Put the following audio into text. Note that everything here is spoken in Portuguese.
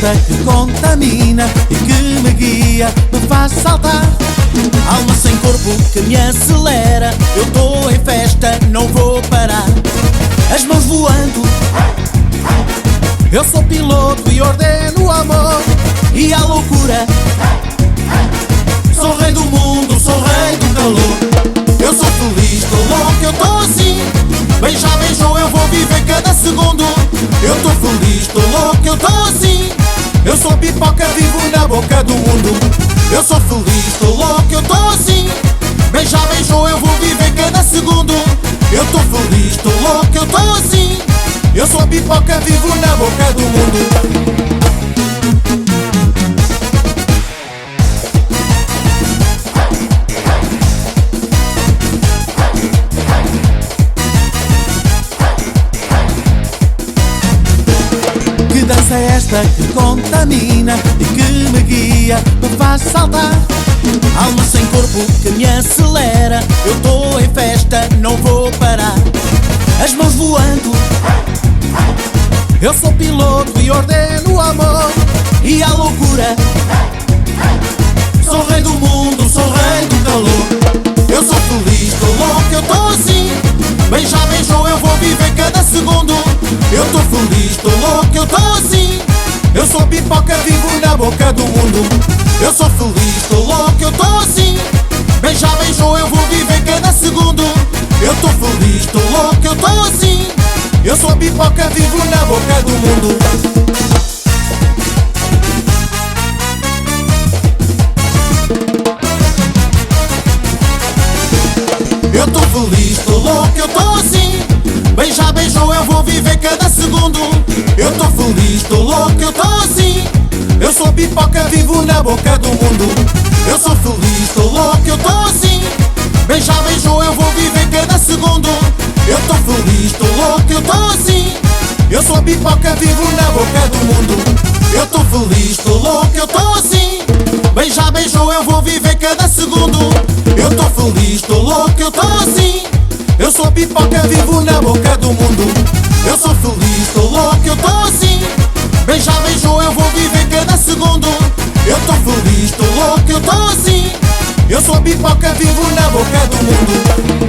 esta que contamina e que me guia, me faz saltar. Alma sem corpo que me acelera, eu tô em festa, não vou parar. As mãos voando, eu sou piloto e ordeno o amor e a loucura. Sou rei do mundo, sou rei do calor. Eu sou feliz, tô louco, eu tô assim. Beija, beijou, eu vou viver cada segundo. Eu tô feliz, tô louco, eu tô assim. Eu sou pipoca, vivo na boca do mundo. Eu sou feliz, tô louco, eu tô assim. Beija, beijou, eu vou viver cada segundo. Eu tô feliz, tô louco, eu tô assim. Eu sou pipoca, vivo na boca do mundo. Que dança é esta que contamina e que me guia, me faz saltar. Alma sem corpo que me acelera, eu tô em festa, não vou parar. As mãos voando, eu sou piloto e ordeno o amor e a loucura. Sou rei do mundo, sou rei do calor. Eu sou feliz, tô louco, eu tô assim. Beija, beijou, eu vou viver cada segundo. Eu tô feliz, tô louco, eu tô assim. Eu sou pipoca, vivo na boca do mundo. Eu sou feliz, tô louco, eu tô assim. Beija, beijou, eu vou viver cada segundo. Eu tô feliz, tô louco, eu tô assim. Eu sou pipoca, vivo na boca do mundo. Eu tô feliz, tô louco, eu tô assim. Beija, beijou, eu vou viver cada segundo. Eu tô feliz, tô louco, eu tô assim. Eu sou pipoca, vivo na boca do mundo. Eu sou feliz, tô louco, eu tô assim. Beija, beijou, eu vou viver cada segundo. Eu tô feliz, tô louco, eu tô assim. Eu sou pipoca, vivo na boca do mundo. Eu tô feliz, tô louco, eu tô assim. Beija, beijou, eu vou viver cada segundo. Eu tô feliz, tô louco, eu tô assim. Eu sou pipoca, vivo na boca do mundo. Eu sou feliz, tô louco, eu tô assim. Beija, beijou, eu vou viver cada segundo. Eu tô feliz, tô louco, eu tô assim. Eu sou pipoca, vivo na boca do mundo.